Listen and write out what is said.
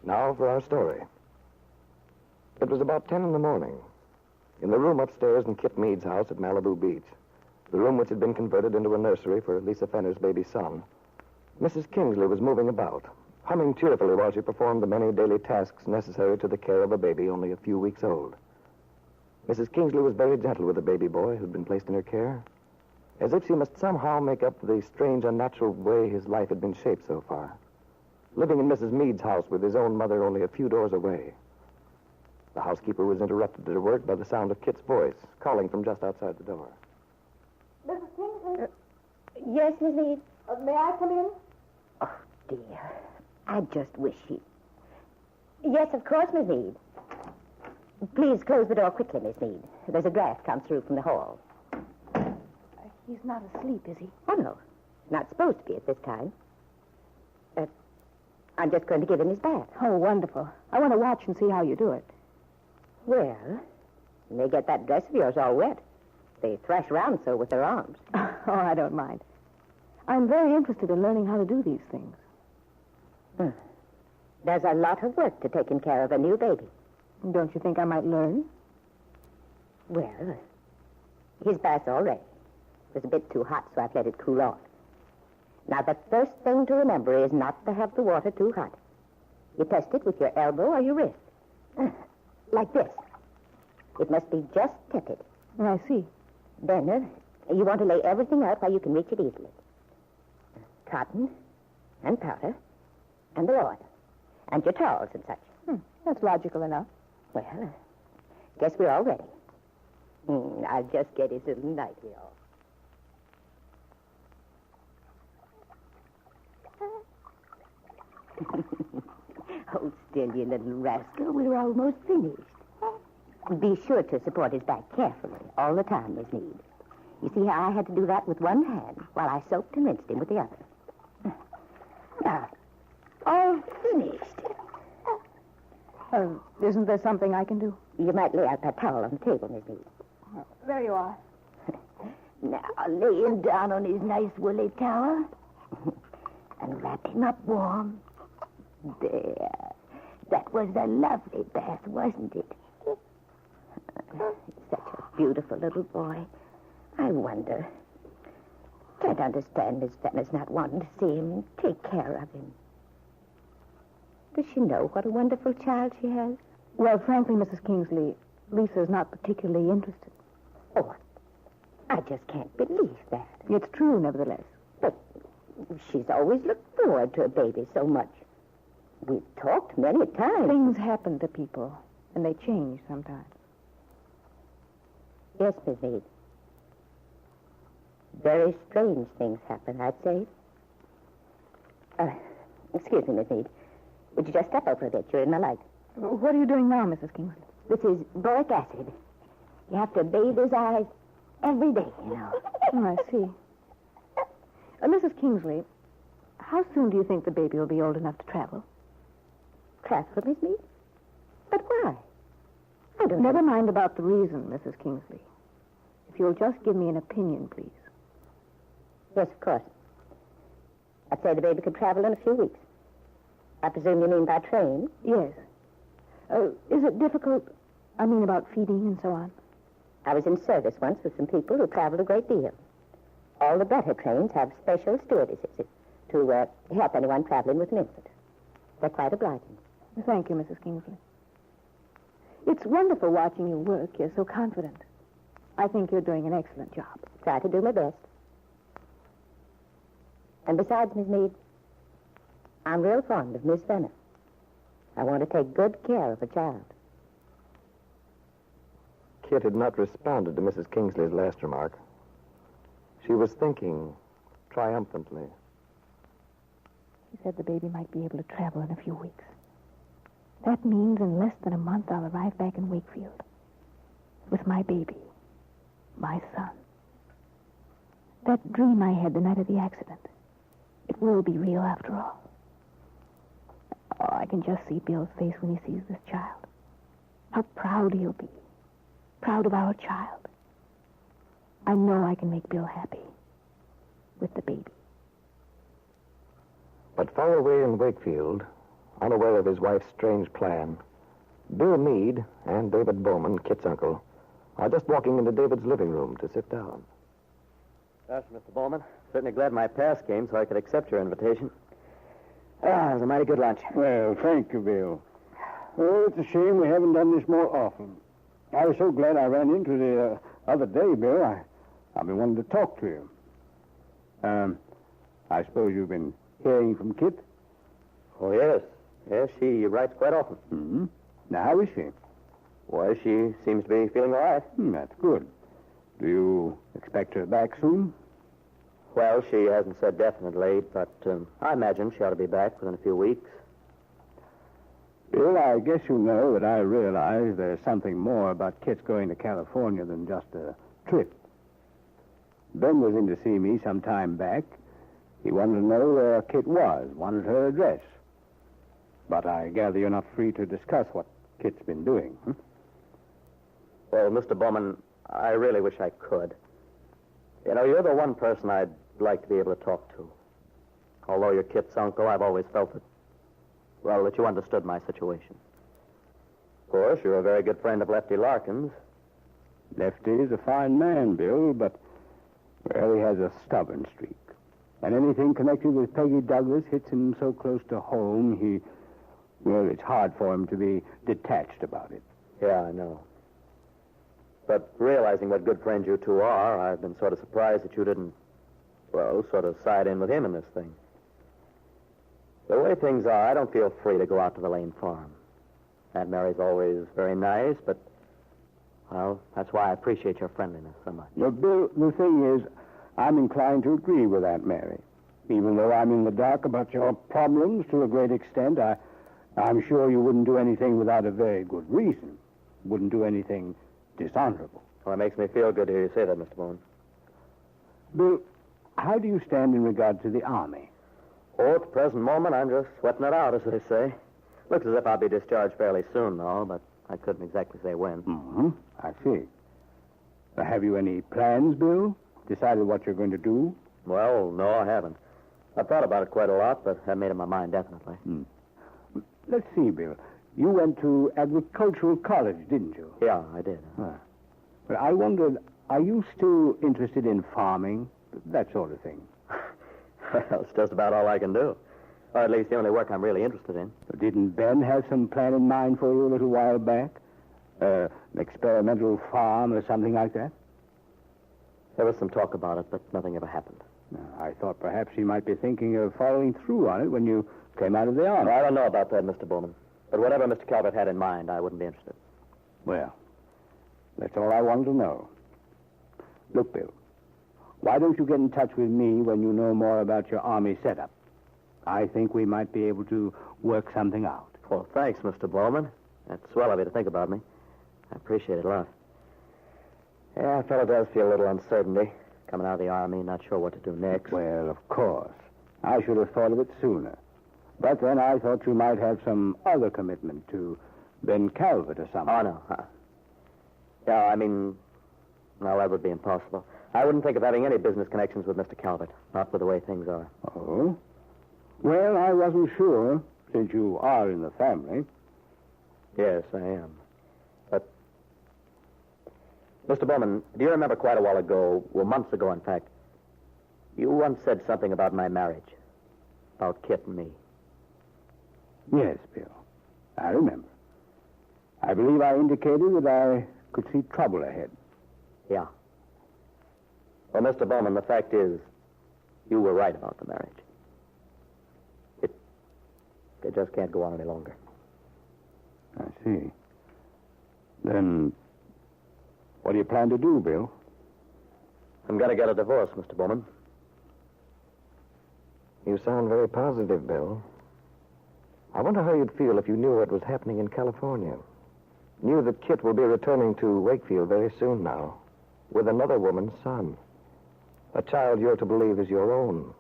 Now for our story. It was about 10 in the morning. In the room upstairs in Kit Mead's house at Malibu Beach, the room which had been converted into a nursery for Lisa Fenner's baby son, Mrs. Kingsley was moving about, humming cheerfully while she performed the many daily tasks necessary to the care of a baby only a few weeks old. Mrs. Kingsley was very gentle with the baby boy who'd been placed in her care, as if she must somehow make up for the strange, unnatural way his life had been shaped so far, living in Mrs. Mead's house with his own mother only a few doors away. The housekeeper was interrupted at her work by the sound of Kit's voice, calling from just outside the door. Mrs. Kingsley? Yes, Miss Mead? May I come in? Oh, dear. I just wish he... Yes, of course, Miss Mead. Please close the door quickly, Miss Mead. There's a draft comes through from the hall. He's not asleep, is he? Oh, no. Not supposed to be at this time. I'm just going to give him his bath. Oh, wonderful. I want to watch and see how you do it. Well, you may get that dress of yours all wet. They thrash around so with their arms. Oh, I don't mind. I'm very interested in learning how to do these things. There's a lot of work to taking care of a new baby. Don't you think I might learn? Well, his bath's all ready. It was a bit too hot, so I've let it cool off. Now, the first thing to remember is not to have the water too hot. You test it with your elbow or your wrist. Like this. It must be just tepid. I see. Then, you want to lay everything out where you can reach it easily. Cotton and powder and the oil and your towels and such. That's logical enough. Well, guess we're all ready. I'll just get his little nightie off. Hold still, you little rascal. We're almost finished. Be sure to support his back carefully all the time, Miss Mead. You see how I had to do that with one hand while I soaked and rinsed him with the other. Now, all finished. Isn't there something I can do? You might lay out that towel on the table, Miss Mead. There you are. Now, lay him down on his nice woolly towel and wrap him up warm. There. That was a lovely bath, wasn't it? Such a beautiful little boy. I wonder. Can't understand Miss Fenner's not wanting to see him and take care of him. Does she know what a wonderful child she has? Well, frankly, Mrs. Kingsley, Lisa's not particularly interested. Oh, I just can't believe that. It's true, nevertheless. But she's always looked forward to a baby so much. We've talked many times. Things happen to people, and they change sometimes. Yes, Miss Mead. Very strange things happen, I'd say. Excuse me, Miss Mead. Would you just step over a bit? You're in my light. What are you doing now, Mrs. Kingsley? This is boric acid. You have to bathe his eyes every day, you know. Oh, I see. Mrs. Kingsley, how soon do you think the baby will be old enough to travel? Travel, Miss Mead? But why? I don't Never know. mind about the reason, Mrs. Kingsley. If you'll just give me an opinion, please. Yes, of course. I'd say the baby could travel in a few weeks. I presume you mean by train? Yes. Is it difficult? I mean about feeding and so on. I was in service once with some people who traveled a great deal. All the better trains have special stewardesses to help anyone traveling with an infant. They're quite obliging. Thank you, Mrs. Kingsley. It's wonderful watching you work. You're so confident. I think you're doing an excellent job. Try to do my best. And besides, Miss Mead, I'm real fond of Miss Fenner. I want to take good care of a child. Kit had not responded to Mrs. Kingsley's last remark. She was thinking triumphantly. She said the baby might be able to travel in a few weeks. That means in less than a month I'll arrive back in Wakefield with my baby, my son. That dream I had the night of the accident, it will be real after all. Oh, I can just see Bill's face when he sees this child. How proud he'll be. Proud of our child. I know I can make Bill happy with the baby. But far away in Wakefield, unaware of his wife's strange plan, Bill Meade and David Bowman, Kit's uncle, are just walking into David's living room to sit down. Gosh, Mr. Bowman, certainly glad my pass came so I could accept your invitation. It was a mighty good lunch. Well, thank you, Bill. Oh, it's a shame we haven't done this more often. I was so glad I ran into the other day, Bill. I've been wanting to talk to you. I suppose you've been hearing from Kit? Oh, yes. Yes, she writes quite often. Mm-hmm. Now, how is she? Well, she seems to be feeling all right. That's good. Do you expect her back soon? Well, she hasn't said definitely, but I imagine she ought to be back within a few weeks. Bill, I guess you know that I realize there's something more about Kit's going to California than just a trip. Ben was in to see me some time back. He wanted to know where Kit was, wanted her address. But I gather you're not free to discuss what Kit's been doing. Well, Mr. Bowman, I really wish I could. You know, you're the one person I'd like to be able to talk to. Although you're Kit's uncle, I've always felt that you understood my situation. Of course, you're a very good friend of Lefty Larkin's. Lefty is a fine man, Bill, but, well, he has a stubborn streak. And anything connected with Peggy Douglas hits him so close to home, it's hard for him to be detached about it. Yeah, I know. But realizing what good friends you two are, I've been sort of surprised that you didn't, sort of side in with him in this thing. The way things are, I don't feel free to go out to the Lane farm. Aunt Mary's always very nice, but, well, that's why I appreciate your friendliness so much. Well, Bill, the thing is, I'm inclined to agree with Aunt Mary. Even though I'm in the dark about your problems to a great extent, I'm sure you wouldn't do anything without a very good reason. Wouldn't do anything dishonorable. Well, it makes me feel good to hear you say that, Mr. Bowman. Bill, how do you stand in regard to the Army? Oh, at the present moment, I'm just sweating it out, as they say. Looks as if I'll be discharged fairly soon, though, but I couldn't exactly say when. Mm-hmm. I see. Have you any plans, Bill? Decided what you're going to do? Well, no, I haven't. I've thought about it quite a lot, but haven't made up my mind definitely. Let's see, Bill. You went to agricultural college, didn't you? Yeah, I did. But I wondered, are you still interested in farming? That sort of thing. Well, it's just about all I can do. Or at least the only work I'm really interested in. Didn't Ben have some plan in mind for you a little while back? An experimental farm or something like that? There was some talk about it, but nothing ever happened. I thought perhaps he might be thinking of following through on it when you came out of the Army. I don't know about that, Mr. Bowman. But whatever Mr. Calvert had in mind, I wouldn't be interested. Well, that's all I wanted to know. Look, Bill, why don't you get in touch with me when you know more about your Army setup? I think we might be able to work something out. Well, thanks, Mr. Bowman. That's swell of you to think about me. I appreciate it a lot. Yeah, a fellow does feel a little uncertainty. Coming out of the Army, not sure what to do next. Well, of course. I should have thought of it sooner. But then I thought you might have some other commitment to Ben Calvert or something. Oh, no. Yeah, I mean, no, that would be impossible. I wouldn't think of having any business connections with Mr. Calvert, not with the way things are. Oh? Well, I wasn't sure, since you are in the family. Yes, I am. But, Mr. Bowman, do you remember quite a while ago, months ago, in fact, you once said something about my marriage, about Kit and me? Yes, Bill. I remember. I believe I indicated that I could see trouble ahead. Yeah. Well, Mr. Bowman, the fact is, you were right about the marriage. It just can't go on any longer. I see. Then, what do you plan to do, Bill? I'm going to get a divorce, Mr. Bowman. You sound very positive, Bill. I wonder how you'd feel if you knew what was happening in California. Knew that Kit will be returning to Wakefield very soon now, with another woman's son. A child you're to believe is your own,